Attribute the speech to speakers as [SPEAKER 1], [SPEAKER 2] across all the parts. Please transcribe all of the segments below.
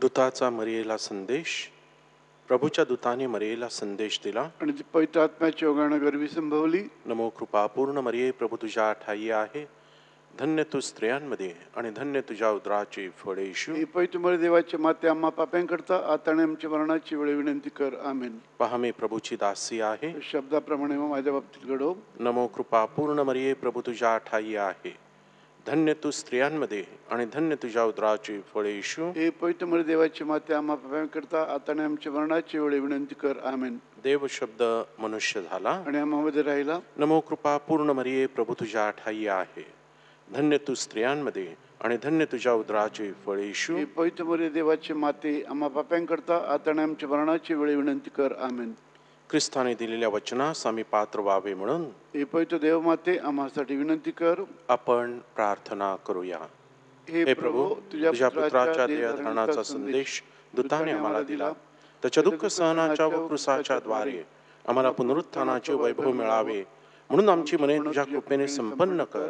[SPEAKER 1] दूताचा मरियेला संदेश. प्रभूच्या दूताने मरियेला संदेश दिला
[SPEAKER 2] आणि ती पवित्र आत्म्याची ओघानं गर्वी संभवली.
[SPEAKER 1] नमो कृपा पूर्ण मरिये, प्रभू तुझ्या ठाई आहे. धन्य तू स्त्रियांमध्ये आणि धन्य तुझ्या उदराचे फळ येशू.
[SPEAKER 2] हे पवित्र मरिय देवाचे माते आम्हा पाप्यांकरता आता आणि आमच्या मरणाची वेळ विनंती कर. आमेन.
[SPEAKER 1] पहा मी प्रभूची दासी आहे.
[SPEAKER 2] शब्दाप्रमाणे माझ्या बाबतीत घडो.
[SPEAKER 1] नमो कृपा पूर्ण मरिये, प्रभू तुझ्या ठाई आहे. धन्य तू स्त्रियांमध्ये आणि धन्य तुझ्या उदराचे फळ येशू.
[SPEAKER 2] हे पवित्र मरिय देवाचे माते आम्हा पाप्यांकरता आता आणि आमच्या मरणाची वेळ विनंती कर. आमेन.
[SPEAKER 1] देव शब्द मनुष्य झाला
[SPEAKER 2] आणि आम्हामध्ये राहिला.
[SPEAKER 1] नमो कृपा पूर्ण मरिये, प्रभू तुझ्या ठाई आहे. धन्य तू स्त्रियांमध्ये आणि धन्य तुझ्या उदराचे फळ येशू.
[SPEAKER 2] हे पवित्र मरिय देवाचे माते आम्हा पाप्यांकरता आता आणि आमच्या मरणाची वेळ विनंती कर. आमेन.
[SPEAKER 1] ख्रिस्ताने दिलेल्या वचनास आम्ही पात्र व्हावे म्हणून
[SPEAKER 2] हे पवित्र देवमाते आम्हासाठी विनंती कर.
[SPEAKER 1] आपण प्रार्थना करूया. हे प्रभू, तुझ्या पुत्राच्या देहधारणाचा संदेश दूताने आम्हाला दिला. त्याच्या दुःख सहनाच्या व क्रूसाच्या द्वारे आम्हाला पुनरुत्थानाचे वैभव मिळावे म्हणून आमची मने तुझ्या कृपेने संपन्न कर.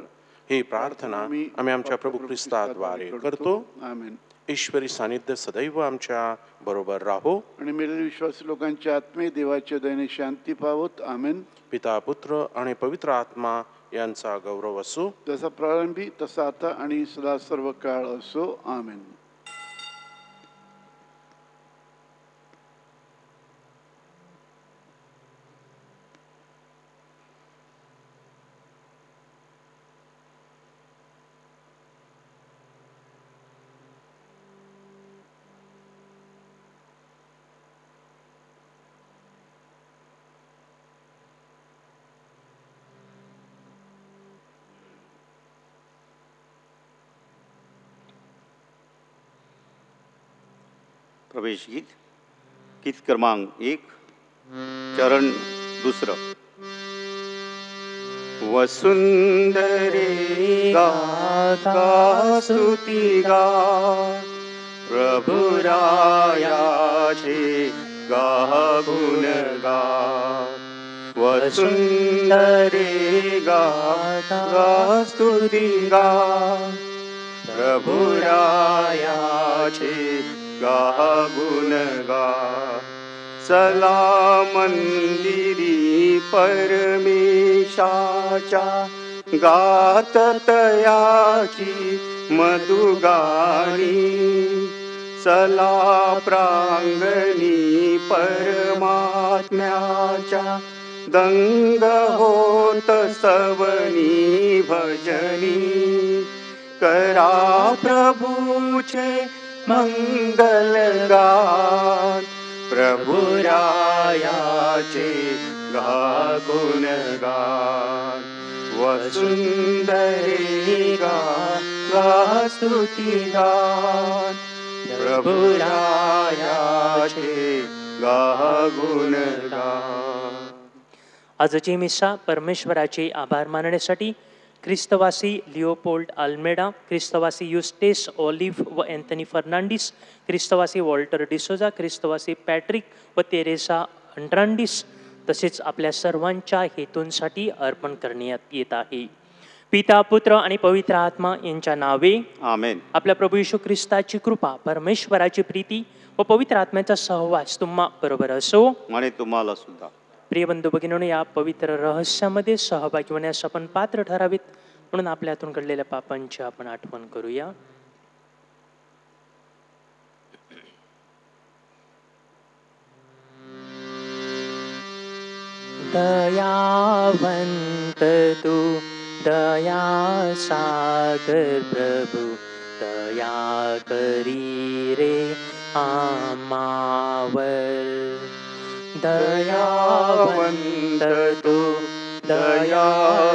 [SPEAKER 1] ही प्रार्थना आम्ही आमच्या प्रभू ख्रिस्ताद्वारे करतो.
[SPEAKER 2] आमेन.
[SPEAKER 1] ईश्वरी सानिध्य सदैव आमच्या बरोबर राहो.
[SPEAKER 2] आणि मेलेल्या विश्वासी लोकांच्या आत्मे देवाच्या दयेने शांती पावत. आमेन.
[SPEAKER 1] पिता, पुत्र आणि पवित्र आत्मा यांचा गौरव असो.
[SPEAKER 2] जसा प्रारंभी तसा आता आणि सदा सर्व काळ असो. आमेन.
[SPEAKER 3] प्रवेश गीत क्रमांक 1, चरण 2. वसुंधरे गाता स्तुती गा, प्रभुरायाचे गा गुण गा. वसुंधरे गाता स्तुती गा, प्रभुरायाचे गा गुण गा. चला मंदिरी परमेशाच्या, गात तयाची मधुगाणी. चला प्रांगणी परमात्म्याच्या, दंग होत सवनी भजनी. करा प्रभूचे मंगल गान, प्रभुरायाचे गा गुण गान. वसुंधरे गा स्तुती गान, प्रभुरायाचे गा गुण गान.
[SPEAKER 4] आजची मिसा परमेश्वराचे आभार मानण्यासाठी ख्रिस्तवासी लिओपोल्ड अल्मेडा, ख्रिस्तवासी युस्टेस ऑलिव्ह व एंथनी फर्नांडिस, ख्रिस्तवासी वॉल्टर डिसोजा, ख्रिस्तवासी पॅट्रिक व तेरेसा अंड्रांडिस तसेच आपल्या सर्वांच्या हेतूंसाठी अर्पण करण्यात येत आहे. पिता, पुत्र आणि पवित्र आत्मा यांच्या नावे
[SPEAKER 3] आमेन.
[SPEAKER 4] आपल्या प्रभू येशू ख्रिस्ताची कृपा, परमेश्वराची प्रीती व पवित्र आत्म्याचा सहवास तुम्हा बरोबर असो
[SPEAKER 3] आणि तुम्हाला सुद्धा.
[SPEAKER 4] प्रिय बंधू भगिनींनो, या पवित्र रहस्यामध्ये सहभागी होण्यास आपण पात्र ठरावेत म्हणून आपल्या हातून घडलेल्या पापांची आपण आठवण करूया. दयावंत तू दया सागर प्रभू, दया करी रे आम्हावर.
[SPEAKER 3] दयावंत तू दया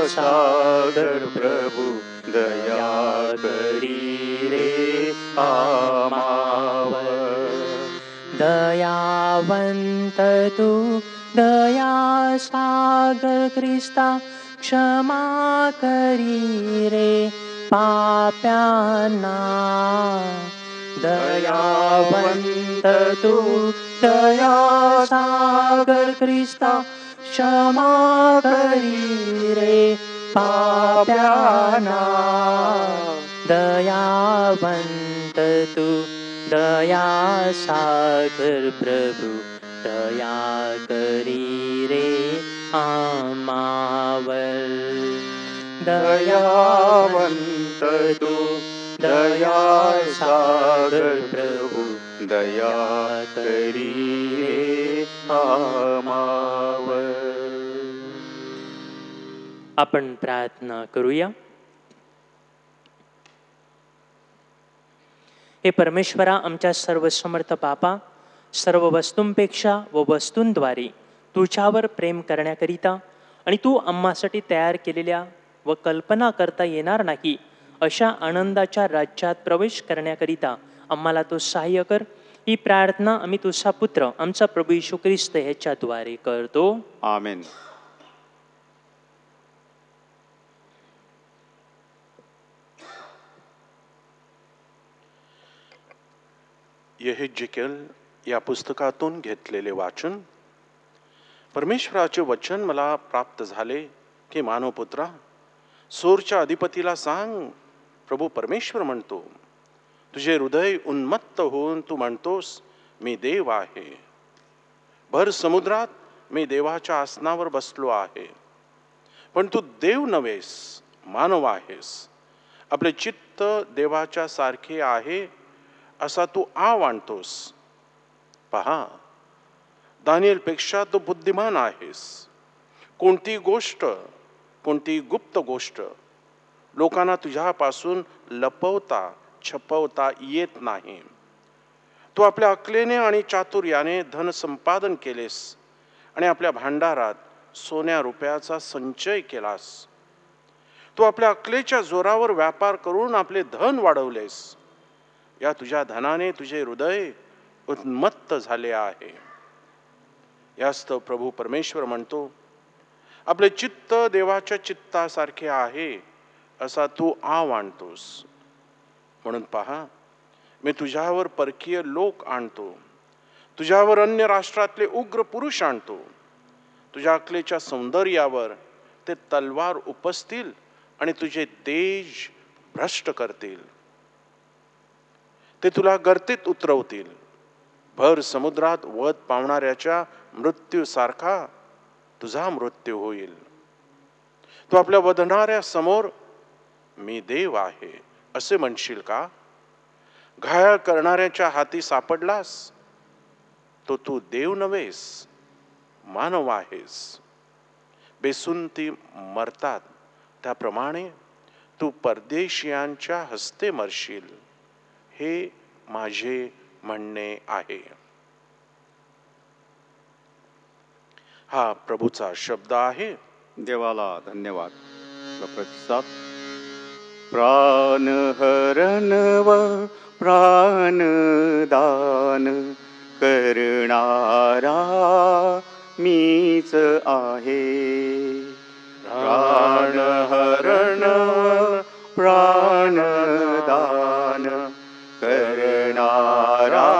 [SPEAKER 3] सागर प्रभू, दया करी रे आम्हावर.
[SPEAKER 4] दयावंत तू दया सागर ख्रिस्ता, क्षमा करी रे पाप्यांना. दयावंत तू दया सागर ख्रिस्ता, क्षमा करी रे पाप्यांना. दयावंत तू दया सागर प्रभु दया करी रे आमावर.
[SPEAKER 3] दयावंत तू दया सागर प्रभु दया करी रे आमावर.
[SPEAKER 4] आपण प्रार्थना करूया. हे परमेश्वरा, आमच्या सर्व समर्थ बापा, सर्व वस्तूंपेक्षा व वस्तूंद्वारे तुझ्यावर प्रेम करण्याकरिता आणि तू आम्हासाठी तयार केलेल्या व कल्पना करता येणार नाही अशा आनंदाच्या राज्यात प्रवेश करण्याकरिता आम्हाला तो सहाय्य कर. ही प्रार्थना आम्ही तुझा पुत्र आमचा प्रभू येशू ख्रिस्त ह्याच्याद्वारे करतो.
[SPEAKER 3] आमेन.
[SPEAKER 1] यहेजकेल या पुस्तकातून घेतलेले वाचन. परमेश्वराचे वचन मला प्राप्त झाले की मानवपुत्रा, सोरच्या अधिपतीला सांग, प्रभू परमेश्वर म्हणतो, तुझे हृदय उन्मत्त होऊन तू म्हणतोस मी देव आहे. भर समुद्रात मी देवाच्या आसनावर बसलो आहे. पण तू देव नव्हेस, मानव आहेस. आपले चित्त देवाच्या सारखे आहे असा तू आणतोस. पहा, दानिएलपेक्षा तू बुद्धिमान आहेस. कोणती गुप्त गोष्ट लोकांना तुझ्यापासून लपवता छपवता येत नाही. तू आपल्या अकलेने आणि चातुर्याने धन संपादन केलेस आणि आपल्या भांडारात सोन्या रुपयाचा संचय केलास. तू आपल्या अकलेच्या जोरावर व्यापार करून आपले धन वाढवलेस. या तुझ्या धनाने तुझे हृदय उन्मत्त झाले आहे. यास्तव प्रभू परमेश्वर म्हणतो, आपले चित्त देवाच्या चित्तासारखे आहे असा तू आणतोस. म्हणून पहा, मी तुझ्यावर परकीय लोक आणतो, तुझ्यावर अन्य राष्ट्रातले उग्र पुरुष आणतो. तुझ्या अकलेच्या सौंदर्यावर ते तलवार उपसतील आणि तुझे तेज भ्रष्ट करतील. ते तुला गर्तेत उतरवतील. भर समुद्रात वध पावणाऱ्याच्या मृत्यूसारखा तुझा मृत्यू होईल. तू आपल्या वधणाऱ्या समोर मी देव आहे असे म्हणशील का? घायाळ करणाऱ्याच्या हाती सापडलास तो तू देव नव्हेस, मानव आहेस. बेसुंती मरतात त्याप्रमाणे तू परदेशियांच्या हस्ते मरशील, हे माझे म्हणणे आहे. हा प्रभूचा शब्द आहे.
[SPEAKER 3] देवाला धन्यवाद व प्रतिसाद. प्राणहरण व प्राणदान करणारा मीच आहे. प्राणहरण प्राणदान करणारा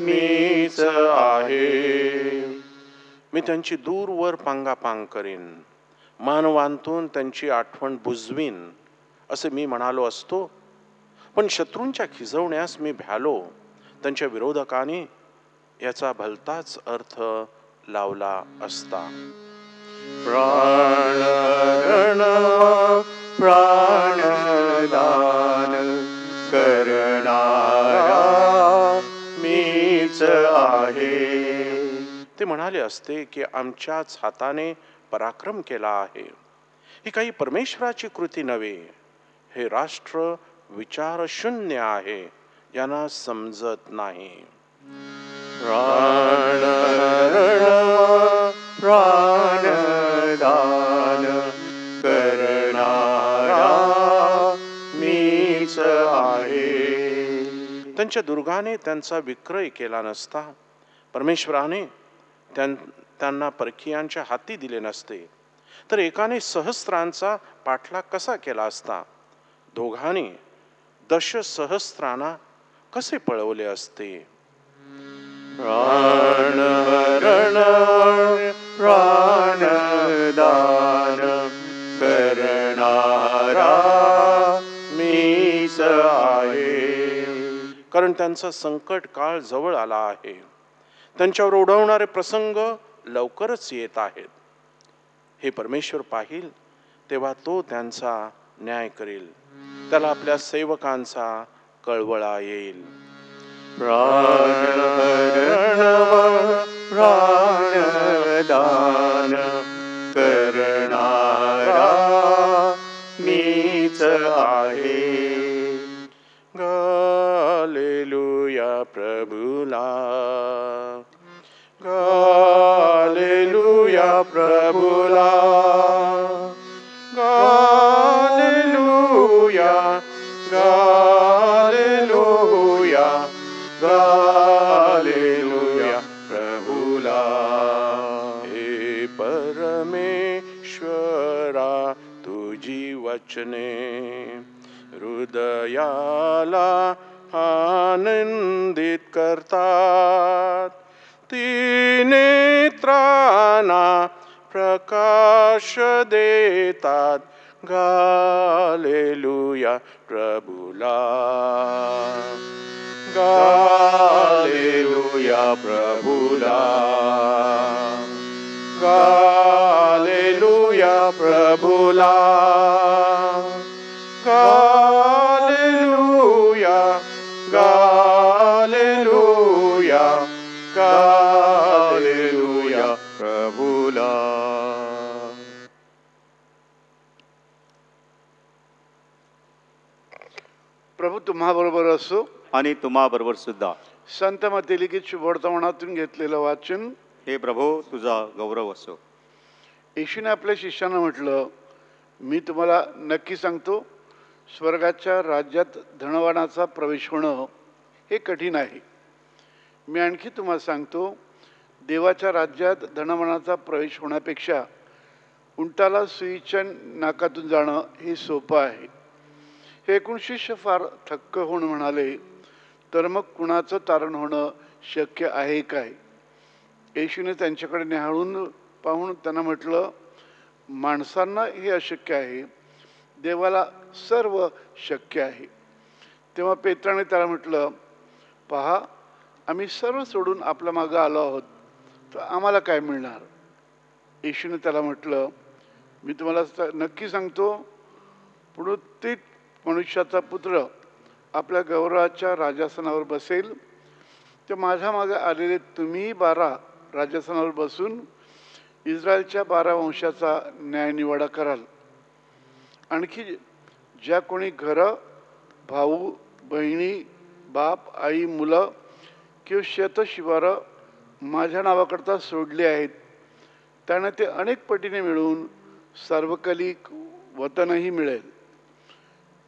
[SPEAKER 3] मीच आहे.
[SPEAKER 1] मी त्यांची दूरवर पांगापांग करीन, मानवांतून त्यांची आठवण बुजवीन असे मी म्हणालो असतो. पण शत्रूंच्या खिजवण्यास मी भ्यालो. त्यांच्या विरोधकांनी याचा भलताच अर्थ लावला असता.
[SPEAKER 3] प्राणहरण प्राणदान करणारा मीच आहे.
[SPEAKER 1] ते म्हणाले असते की आमच्याच हाताने पराक्रम केला आहे. ही काही परमेश्वराची कृती नव्हे. हे राष्ट्र विचारशून्य आहे, यांना समजत नाही.
[SPEAKER 3] प्राणहरण प्राणदान करणारा मीच आहे.
[SPEAKER 1] त्यांच्या दुर्गाने त्यांचा विक्रय केला नसता, परमेश्वराने त्यांना परकीयांच्या हाती दिले नसते, तर एकाने सहस्त्रांचा पाठलाग कसा केला असता? दोघांनी दशसहस्रांना कसे पळवले असते?
[SPEAKER 3] प्राणहरण प्राणदान करणारा मीच आहे.
[SPEAKER 1] कारण त्यांचा संकट काळ जवळ आला आहे. त्यांच्यावर ओढवणारे प्रसंग लवकरच येत आहेत. हे परमेश्वर पाहिल तेव्हा तो त्यांचा न्याय करेल. त्याला आपल्या सेवकांचा कळवळा येईल.
[SPEAKER 3] प्राणहरण व प्राणदान करणारा मीच आहे.
[SPEAKER 1] हालेलुया प्रभुला, हालेलुया प्रभुला, हालेलुया, हालेलुया, हालेलुया प्रभुला. हे परमेश्वरा तुझी वचने हृदयाला आनंदित करतात. ती नेत्रांना प्रकाश देतात. हालेलुया प्रभुला,
[SPEAKER 3] हालेलुया प्रभुला,
[SPEAKER 1] हालेलुया प्रभुला, हालेलुया, हालेलुया, हालेलुया
[SPEAKER 3] प्रभुला.
[SPEAKER 2] प्रभू तुम्हाबरोबर असो.
[SPEAKER 3] आणि तुम्हा बरोबर सुद्धा.
[SPEAKER 2] संत मत्ती लिखित शुभवर्तमानातून घेतलेलं वाचन.
[SPEAKER 3] हे प्रभू तुझा गौरव असो.
[SPEAKER 2] येशूने आपल्या शिष्यांना म्हटलं, मी तुम्हाला नक्की सांगतो, स्वर्गाच्या राज्यात धनवानाचा प्रवेश होणं हे कठीण आहे. मी आणखी तुम्हाला सांगतो, देवाच्या राज्यात धनवानाचा प्रवेश होण्यापेक्षा उंटाला सुईच्या नाकातून जाणं हे सोपं आहे. हे ऐकून शिष्य फार थक्क होऊन म्हणाले, तर मग कुणाचं तारण होणं शक्य आहे काय? येशूने त्यांच्याकडे निहाळून पाहून त्यांना म्हटलं, माणसांना हे अशक्य आहे, देवाला सर्व शक्य आहे. तेव्हा पेत्राने त्याला म्हटलं, पहा, आम्ही सर्व सोडून आपल्या मागं आलो आहोत, तर आम्हाला काय मिळणार? येशूने त्याला म्हटलं, मी तुम्हाला नक्की सांगतो, पुनरुत्थित मनुष्याचा पुत्र आपल्या गौरवाच्या राजासनावर बसेल, तर माझ्या मागे आलेले तुम्ही 12 राजासनावर बसून इस्रायलच्या 12 वंशाचा न्यायनिवाडा कराल. आणखी ज्या कोणी घरं, भाऊ बहिणी, बाप आई, मुलं किंवा शेतशिवारं माझ्या नावाकरता सोडली आहेत, त्यांना ते अनेक पटीने मिळून सार्वकालिक वतनही मिळेल.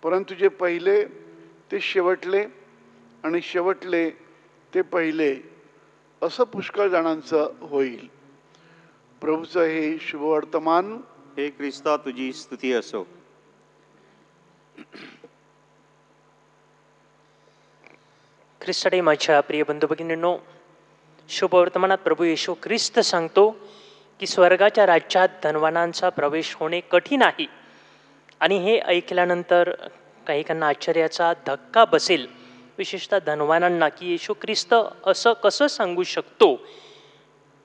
[SPEAKER 2] परंतु जे पहिले ते शेवटले आणि शेवटले ते पहिले, असं पुष्कळ जणांचं होईल. प्रभूचं हे शुभवर्तमान.
[SPEAKER 3] हे ख्रिस्ता तुझी स्तुती असो.
[SPEAKER 4] ख्रिस्ताडे माझ्या प्रिय बंधू भगिनींनो, शुभवर्तमानात प्रभू येशू ख्रिस्त सांगतो की स्वर्गाच्या राज्यात धनवानांचा प्रवेश होणे कठीण आहे. आणि हे ऐकल्यानंतर काहीकांना आश्चर्याचा धक्का बसेल, विशेषतः धनवानांना, की येशू ख्रिस्त असं कसं सांगू शकतो?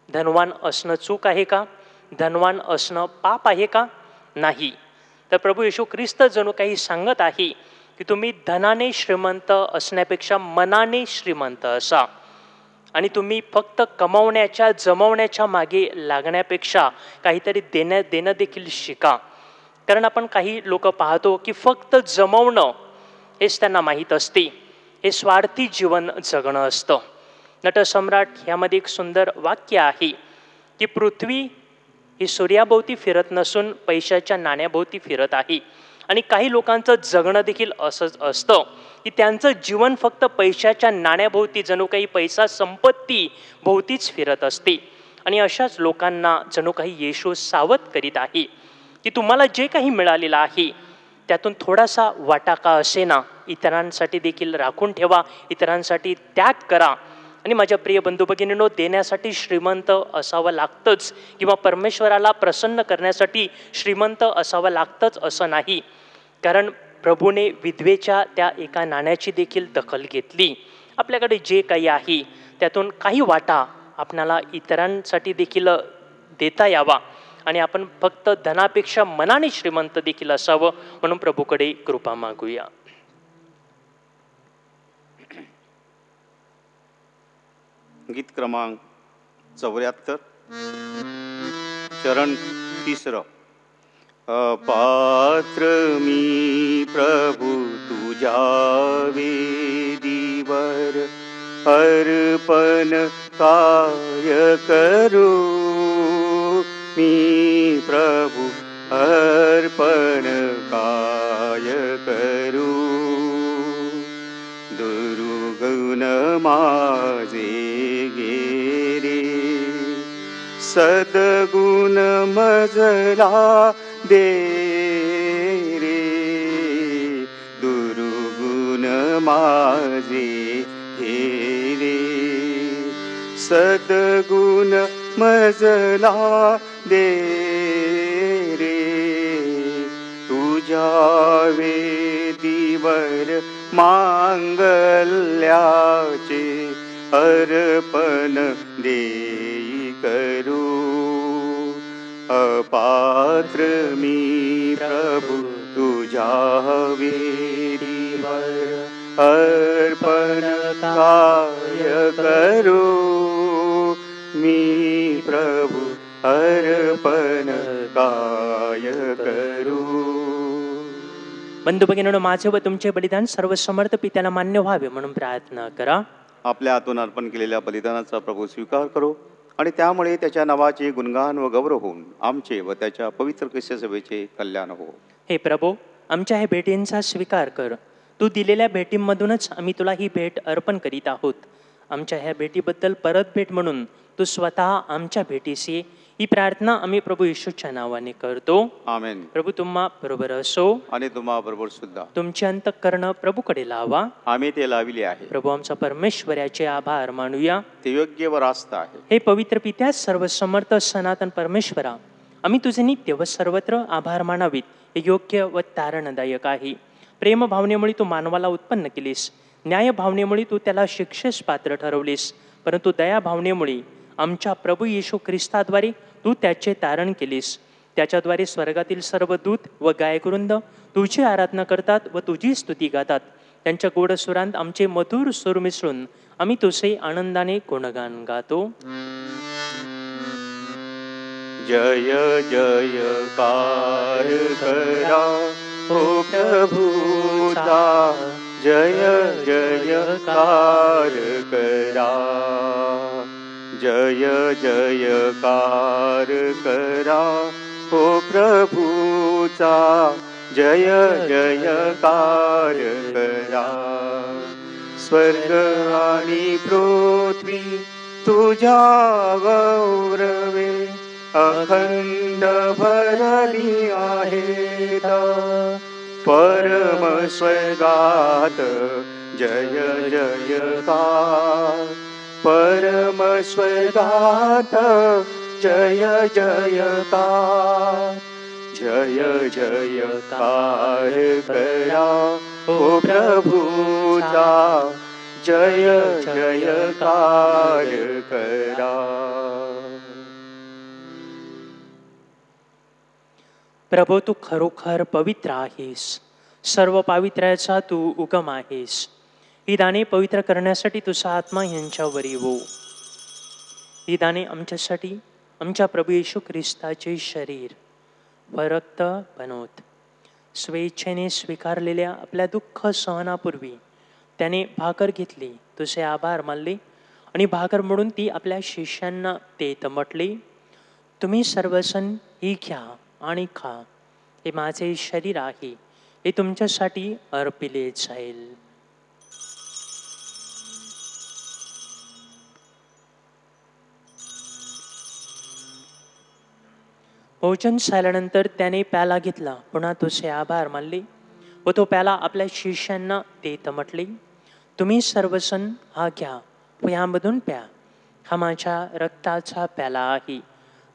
[SPEAKER 4] धनवान असणं चूक आहे का? धनवान असणं पाप आहे का? नाही. तर प्रभू येशू ख्रिस्त जणू काही सांगत आहे की तुम्ही धनाने श्रीमंत असण्यापेक्षा मनाने श्रीमंत असा. आणि तुम्ही फक्त कमावण्याच्या जमवण्याच्या मागे लागण्यापेक्षा काहीतरी देणं देखील शिका. कारण आपण काही लोक पाहतो की फक्त जमवणं हेच त्यांना माहीत असते. हे स्वार्थी जीवन जगणं असतं. नटसम्राट ह्यामध्ये एक सुंदर वाक्य आहे की पृथ्वी ही सूर्याभोवती फिरत नसून पैशाच्या नाण्याभोवती फिरत आहे. आणि काही लोकांचं जगणं देखील असंच असतं की त्यांचं जीवन फक्त पैशाच्या नाण्याभोवती, जणू काही पैसा संपत्ती भोवतीच फिरत असते. आणि अशाच लोकांना जणू काही येशू सावध करीत आहे की तुम्हाला जे काही मिळालेलं आहे त्यातून थोडासा वाटा का असेना इतरांसाठी देखील राखून ठेवा, इतरांसाठी त्याग करा. आणि माझ्या प्रिय बंधू भगिनींनो, देण्यासाठी श्रीमंत असावं लागतंच किंवा परमेश्वराला प्रसन्न करण्यासाठी श्रीमंत असावं लागतंच असं नाही. कारण प्रभूने विधवेच्या त्या एका नाण्याची देखील दखल घेतली. आपल्याकडे जे काही आहे त्यातून काही वाटा आपणाला इतरांसाठी देखील देता यावा आणि आपण फक्त धनापेक्षा मनाने श्रीमंत देखील असावं, म्हणून प्रभूकडे कृपा मागूया.
[SPEAKER 3] गीत क्रमांक 74, चरण 3. अपात्र मी प्रभु तुझ्या वेदीवर अर्पण काय करू, मी प्रभु अर्पण काय करू. दुर्गुण माझे गेरे सद्गुण मजला दे रे. दुर्गुण माझे गेरे सद्गुण मजला दे रे. तुझ्या वेदीवर मांगल्याचे अर्पण देई करू. अपात्र मी प्रभु तुझ्या वेदीवर अर्पण काय करू, मी प्रभु अर्पण काय करू.
[SPEAKER 4] बंधू भगिनींनो, माझे व तुमचे बलिदान सर्व समर्थ पित्याला मान्य व्हावे म्हणून प्रार्थना करा.
[SPEAKER 3] आपल्या हातून अर्पण केलेल्या बलिदानाचा प्रभू स्वीकार करो आणि त्यामुळे त्याच्या नावाचे गुणगान व गौरव होऊन आमचे व त्याच्या पवित्र ख्रिस्त सभेचे कल्याण हो.
[SPEAKER 4] हे प्रभू, आमच्या ह्या भेटींचा स्वीकार कर. तू दिलेल्या भेटींमधूनच आम्ही तुला ही भेट अर्पण करीत आहोत. आमच्या ह्या भेटीबद्दल परत भेट म्हणून तू स्वतः आमच्या भेटीस ये, ही प्रार्थना आम्ही प्रभू येशूच्या नावाने करतो.
[SPEAKER 3] आमेन.
[SPEAKER 4] प्रभू तुम्हा बरोबर असो
[SPEAKER 3] आणि तुम्हा बरोबर सुद्धा.
[SPEAKER 4] तुमचे अंतःकरण प्रभूकडे लावा.
[SPEAKER 3] आम्ही ते लाविले आहे.
[SPEAKER 4] प्रभू आमचा परमेश्वराचे आभार मानूया.
[SPEAKER 3] ते योग्य व रास्त आहे.
[SPEAKER 4] हे पवित्र पित्या, सर्व समर्थ सनातन परमेश्वरा, आम्ही तुझे नित्य व सर्वत्र आभार मानावीत. हे योग्य व तारणदायक आहे. प्रेम भावनेमुळे तू मानवाला उत्पन्न केलीस, न्याय भावनेमुळे तू त्याला शिक्षेस पात्र ठरवलीस, परंतु दया भावनेमुळे आमच्या प्रभू येशू ख्रिस्ताद्वारे तू त्याचे तारण केलीस. त्याच्याद्वारे स्वर्गातील सर्व दूत व गायकवृंद तुझी आराधना करतात व तुझी स्तुती गातात. त्यांच्या गोड सुरांत आमचे मधुर सूर मिसळून आम्ही तुझे आनंदाने गुणगान गातो.
[SPEAKER 3] जय जयकार करा हो प्रभूचा, जय जयकार करा. जय जयकार करा हो प्रभूचा, जय जयकार करा. स्वर्ग आणि पृथ्वी तुझ्या गौरवे अखंड भरली आहेत. परम स्वर्गात जय जयकार, परम स्वर्गात जय जयकार. जय जयकार करा हो प्रभूचा, जय जयकार करा.
[SPEAKER 4] प्रभू, तू खरोखर पवित्र आहेस. सर्व पावित्र्याचा तू उगम आहेस. ही दाने पवित्र करण्यासाठी तुझा आत्मा यांच्यावर येवो. ही दाने आमच्यासाठी आमच्या प्रभू येशू ख्रिस्ताचे शरीर व रक्त बनवत. स्वेच्छेने स्वीकारलेल्या आपल्या दुःख सहनापूर्वी त्याने भाकर घेतली, तुझे आभार मानले आणि भाकर म्हणून ती आपल्या शिष्यांना देत म्हटले, तुम्ही सर्वजण ही घ्या आणि खा. हे माझे शरीर आहे, हे तुमच्यासाठी अर्पिले जाईल. भोजन झाल्यानंतर त्याने प्याला घेतला, पुन्हा तुझे आभार मानले व तो प्याला आपल्या शिष्यांना देत म्हटले, तुम्ही सर्वजण हा घ्या व यामधून प्या. हा माझ्या रक्ताचा प्याला आहे,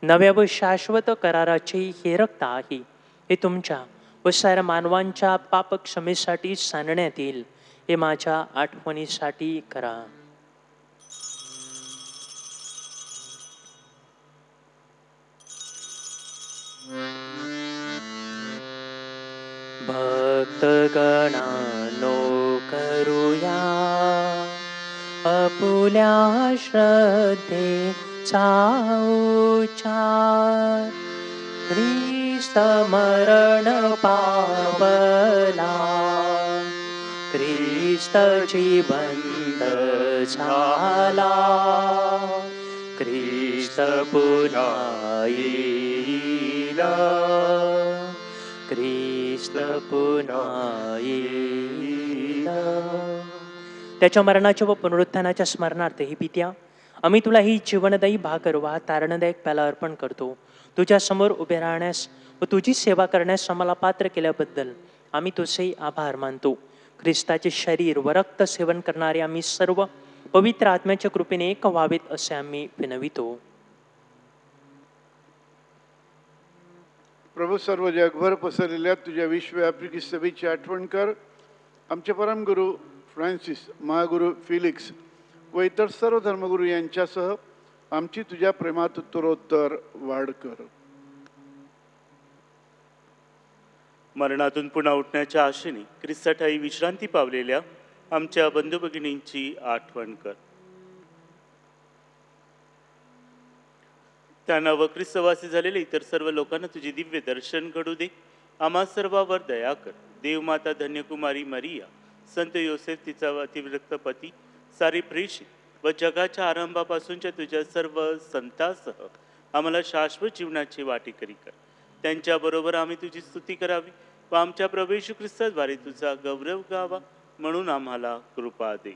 [SPEAKER 4] नव्या व शाश्वत कराराचे हे रक्त आहे. हे तुमच्या व साऱ्या मानवांच्या पाप क्षमेसाठी सांडण्यात येईल. हे माझ्या आठवणीसाठी करा. भक्तगणांनो करूया आपुल्या श्रद्धेचा उच्चार. ख्रिस्त मरण पावला, ख्रिस्त जिवंत झाला, ख्रिस्त पुन्हा येईल, ख्रिस्त पुन्हा येईल. त्याच्या मरणाच्या व पुनरुत्थानाच्या स्मरणार्थ ही पित्या आम्ही तुला ही जीवनदायी भाकर वा तारणदायक प्याला अर्पण करतो. तुझ्या समोर उभे राहण्यास व तुझी सेवा करण्यास आम्हाला पात्र केल्याबद्दल आम्ही तुझे आभार मानतो. ख्रिस्ताचे शरीर व रक्त सेवन करणारे आम्ही सर्व पवित्र आत्म्याच्या कृपेने एक व्हावेत असे आम्ही विनवितो.
[SPEAKER 2] प्रभू, सर्व जगभर पसरलेल्या तुझ्या विश्वव्यापी सभेची आठवण कर. आमचे परमगुरू फ्रान्सिस, महागुरू फिलिक्स व इतर सर्व धर्मगुरू यांच्यासह आमची तुझ्या प्रेमात उत्तरोत्तर वाढ कर.
[SPEAKER 5] मरणातून पुन्हा उठण्याच्या आशेने ख्रिस्ताठायी विश्रांती पावलेल्या आमच्या बंधू भगिनींची आठवण कर. त्यांना व ख्रिस्तवासी झालेल्या इतर सर्व लोकांना तुझे दिव्य दर्शन घडू दे. आम्हा सर्वांवर दया कर. देवमाता धन्यकुमारी मरिया, संत योसेफ तिचा अतिविरक्त पती, सारी प्रेषित व जगाच्या आरंभापासूनच्या तुझ्या सर्व संतांसह आम्हाला शाश्वत जीवनाची वाटेकरी कर. त्यांच्याबरोबर आम्ही तुझी स्तुती करावी व आमच्या प्रभू येशू ख्रिस्ताद्वारे तुझा गौरव गावा म्हणून आम्हाला कृपा दे.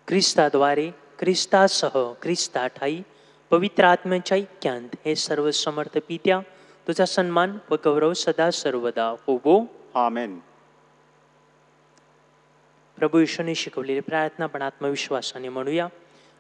[SPEAKER 4] ख्रिस्ताद्वारे, ख्रिस्तासह, ख्रिस्ताठायी पवित्र आत्म्याच्या ऐक्यांत हे सर्व समर्थ पित्या तुझा सन्मान व गौरव सदा सर्वदा होवो.
[SPEAKER 3] आमेन.
[SPEAKER 4] प्रभू येशूने शिकवलेली प्रार्थना पण आत्मविश्वासाने म्हणूया.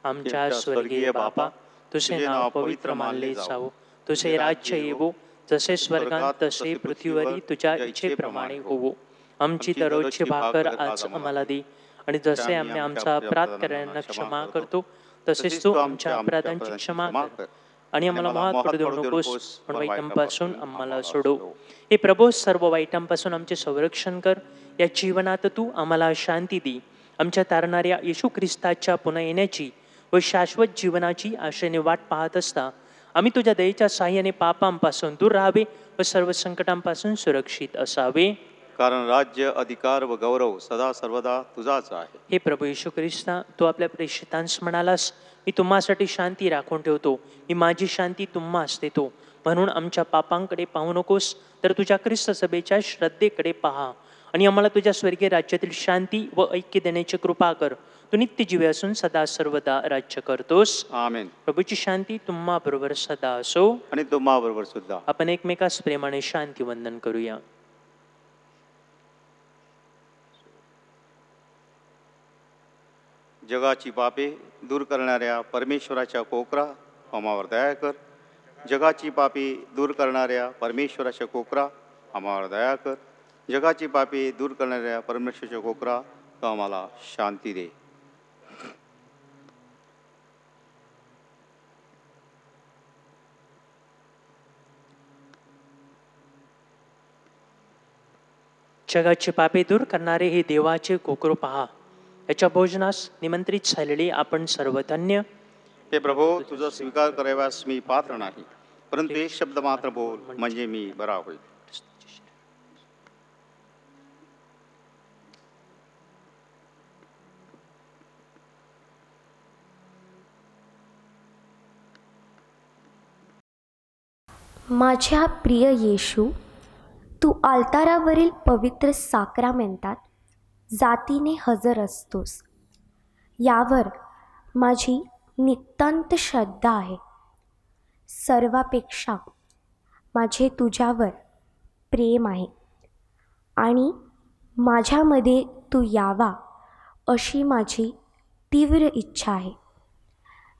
[SPEAKER 4] आमच्या स्वर्गीय बापा, तुझे नाव पवित्र मानले जावो, तुझे राज्य येवो, जसे स्वर्गात तसे पृथ्वीवरही तुझ्या इच्छेप्रमाणे होवो. आमची दररोजची भाकर आज आम्हाला दे, आणि जसे आम्ही आमचा अपराध करणाऱ्यांना क्षमा करतो तसेच तू आमच्या अपराधांची क्षमा कर, आणि आम्हाला महाग पडू नकोस, पण वाईटांपासून आम्हाला सोडव. हे प्रभू, सर्व वाईटांपासून आमचे संरक्षण कर. या जीवनात तू आम्हाला शांती दे. आमच्या तारणाऱ्या येशू ख्रिस्ताच्या पुन्हा येण्याची व शाश्वत जीवनाची आशेने वाट पाहत असता आम्ही तुझ्या दयेच्या साह्याने पापांपासून दूर राहावे व सर्व संकटांपासून सुरक्षित असावे.
[SPEAKER 3] कारण राज्य, अधिकार व गौरव सदा सर्वदा तुझाच आहे.
[SPEAKER 4] हे प्रभू येशू ख्रिस्ता, तू आपल्या प्रेषितांस म्हणालास, मी तुम्हासाठी शांती राखून ठेवतो, मी माझी शांती तुम्हास देतो. म्हणून आमच्या पापांकडे पाहू नकोस, तर तुझ्या ख्रिस्त सभेच्या श्रद्धेकडे पहा, आणि आम्हाला तुझ्या स्वर्गीय राज्यातील शांती व ऐक्य देण्याची कृपा कर. तू नित्य जीवी असून सदा सर्वदा राज्य करतोस.
[SPEAKER 3] आमेन.
[SPEAKER 4] प्रभूची शांती तुम्हा बरोबर सदा असो.
[SPEAKER 3] आणि तुम्हा बरोबर सुद्धा.
[SPEAKER 4] आपण एकमेकास प्रेमाने शांती वंदन करूया.
[SPEAKER 3] जगाची पापे दूर करणाऱ्या परमेश्वराच्या कोकरा, आम्हावर दया कर. जगाची पापे दूर करणाऱ्या परमेश्वराच्या कोकरा, आम्हावर दया कर. जगाची पापे दूर करणाऱ्या परमेश्वराच्या कोकरा, तो आम्हाला शांती दे.
[SPEAKER 4] जगाची पापे दूर करणारे हे देवाचे कोकरू पहा. याच्या भोजनास निमंत्रित झालेले आपण सर्व धन्य.
[SPEAKER 3] हे प्रभो, तुझा स्वीकार कराव्यास मी पात्र नाही, परंतु एक शब्द मात्र बोल, म्हणजे मी बरा होईल.
[SPEAKER 6] माझ्या प्रिय येशू, तू आल्तारावरील पवित्र साक्रामेंटात जातीने हजर असतोस, यावर माझी नितांत श्रद्धा आहे. सर्वापेक्षा माझे तुझ्यावर प्रेम आहे, आणि माझ्यामध्ये तू यावा अशी माझी तीव्र इच्छा आहे.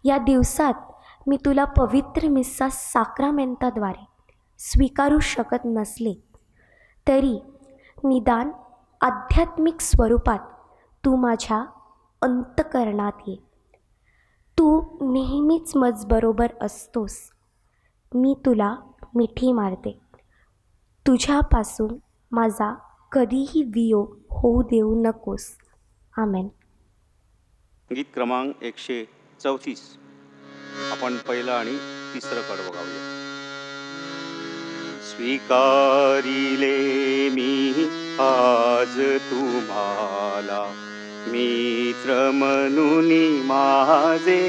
[SPEAKER 6] या दिवसात मी तुला पवित्र मिस्सा साक्रामेंताद्वारे स्वीकारू शकत नसले तरी निदान आध्यात्मिक स्वरूपात तू माझ्या अंतःकरणात ये. तू नेहमीच मजबरोबर असतोस. मी तुला मिठी मारते. तुझ्यापासून माझा कधीही वियोग होऊ देऊ नकोस. आमेन.
[SPEAKER 3] गीत क्रमांक 134. आपण पहिलं आणि तिसरं कडवं गाऊया. स्वीकारिले मी आज तुम्हाला मित्र म्हणून माझे,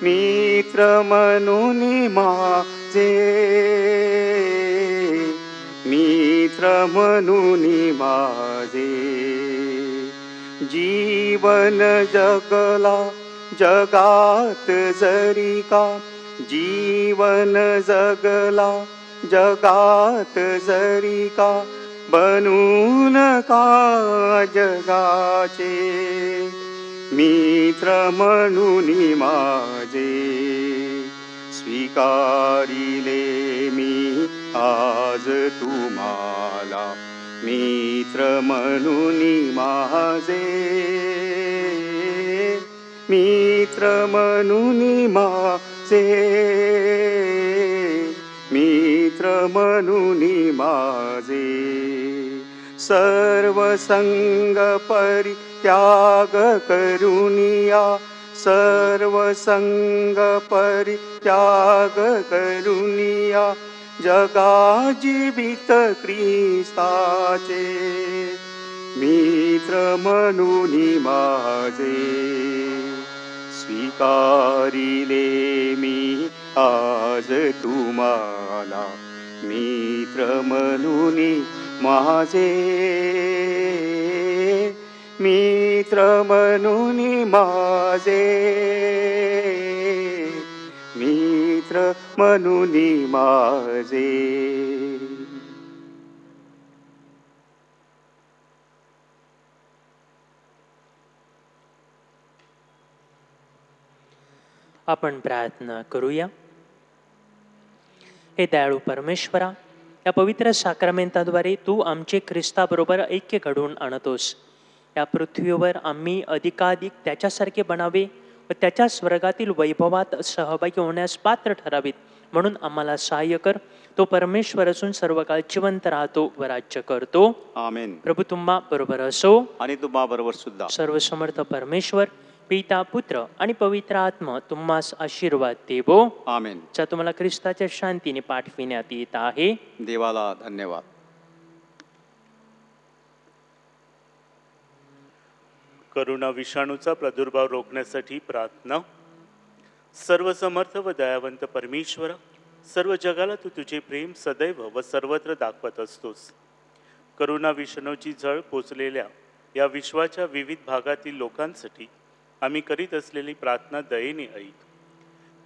[SPEAKER 3] मित्र म्हणून माझे, मित्र म्हणून माझे. जीवन जगला जगात जरी का, जीवन जगला जगात जरी का, बनून का जगाचे मित्र म्हणून माझे. स्वीकारिले मी आज तुम्हाला मित्र म्हणून माझे, मित्र म्हणून माझे, मित्र म्हणून माझे. सर्व संग परित्याग करुनिया, सर्व संग परित्याग करुनिया, जगा जीवित ख्रिस्ताचे मित्र म्हणून माझे. स्वीकारिले मी आज तुम्हाला मित्र म्हणून माझे, मित्र म्हणून माझे, मित्र म्हणून माझे.
[SPEAKER 4] आपण प्रार्थना करूया. हे दयाळू परमेश्वरा, या पवित्र साक्रामेंताद्वारे तू आमचे ख्रिस्ताबरोबर ऐक्य घडवून आणतोस. या पृथ्वीवर आम्ही अधिकाधिक त्याच्यासारखे बनावे व त्याच्या स्वर्गातील वैभवात सहभागी होण्यास पात्र ठरावीत, म्हणून आम्हाला सहाय्य कर. तो परमेश्वर असून सर्व काळ जिवंत राहतो व राज्य करतो.
[SPEAKER 3] आमेन.
[SPEAKER 4] प्रभू तुम्हा बरोबर असो.
[SPEAKER 3] आणि तुम्हा बरोबर सुद्धा.
[SPEAKER 4] सर्व समर्थ परमेश्वर पिता पुत्र आणि पवित्र आत्मा तुम्हास आशीर्वाद देवो.
[SPEAKER 3] आमेन.
[SPEAKER 4] चा तुम्हाला ख्रिस्ताच्या शांतीने पाठविण्यात येत आहे.
[SPEAKER 3] देवाला धन्यवाद.
[SPEAKER 5] करोना विषाणूचा प्रादुर्भाव रोखण्यासाठी प्रार्थना. सर्वसमर्थ व दयावंत परमेश्वर, सर्व जगाला तू तुझे प्रेम सदैव व सर्वत्र दाखवत असतोस. करोना विषाणूची झळ पोचलेल्या या विश्वाच्या विविध भागातील लोकांसाठी आम्ही करीत असलेली प्रार्थना दयेने ऐक.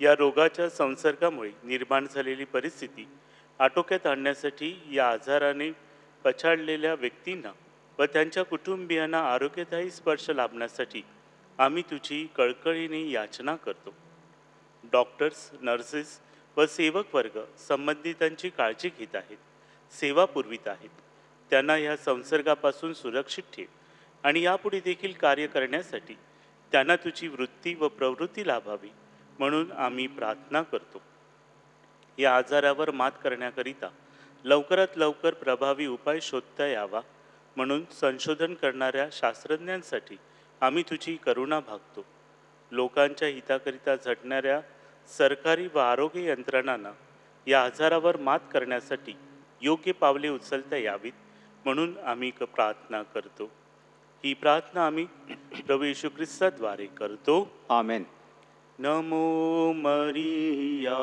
[SPEAKER 5] या रोगाच्या संसर्गामुळे निर्माण झालेली परिस्थिती आटोक्यात आणण्यासाठी या आजाराने पछाडलेल्या व्यक्तींना व त्यांच्या कुटुंबियांना आरोग्यदायी स्पर्श लाभण्यासाठी आम्ही तुझी कळकळीने याचना करतो. डॉक्टर्स, नर्सेस व सेवक वर्ग संबंधितांची काळजी घेत आहेत, सेवा पुरवित आहेत. त्यांना या संसर्गापासून सुरक्षित ठेव आणि यापुढे देखील कार्य करण्यासाठी त्यांना तुझी वृत्ती व प्रवृत्ती लाभावी म्हणून आम्ही प्रार्थना करतो. या आजारावर मात करण्याकरिता लवकरात लवकर प्रभावी उपाय शोधता यावा म्हणून संशोधन करणाऱ्या शास्त्रज्ञांसाठी आम्ही तुझी करुणा भागतो. लोकांच्या हिताकरिता झटणाऱ्या सरकारी व आरोग्य यंत्रणांना या आजारावर मात करण्यासाठी योग्य पावले उचलता यावीत म्हणून आम्ही प्रार्थना करतो. ही प्रार्थना आम्ही प्रभू येशू ख्रिस्ताद्वारे करतो.
[SPEAKER 3] आमेन.
[SPEAKER 5] नमो मरिया,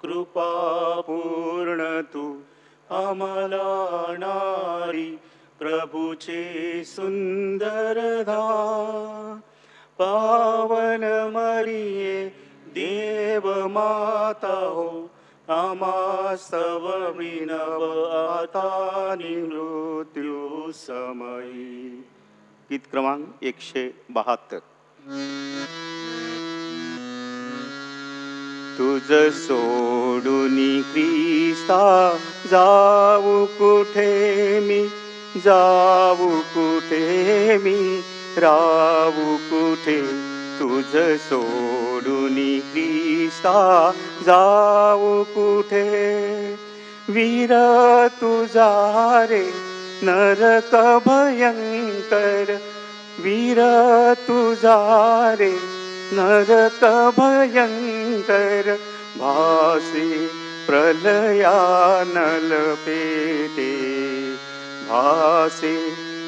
[SPEAKER 5] कृपा पूर्ण तू आम्हाला नारी, प्रभूचे सुंदर धाम. पावन मरिये, देव माता हो, आम्हा स्तव विनव आता मृत्यू समयी.
[SPEAKER 3] गीत क्रमांक 172. तुझ सोडून ख्रिस्ता जाऊ कुठे मी, जाऊ कुठे मी, राहू कुठे तुझ सोडून ख्रिस्ता जाऊ कुठे. वीर तुझा रे नरक भयंकर, वीर तुझा रे नरक भयंकर, भासे प्रलयानल पेटे, भासे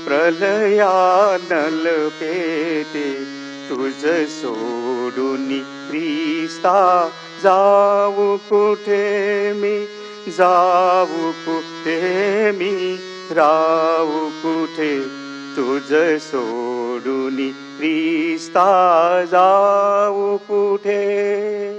[SPEAKER 3] प्रलयानल पेटे. तुझ सोडून ख्रिस्ता जाऊ कुठे मी, जाऊ कुठे मी, राहू कुठे तुझ सोडून ख्रिस्ता जाऊ कुठे.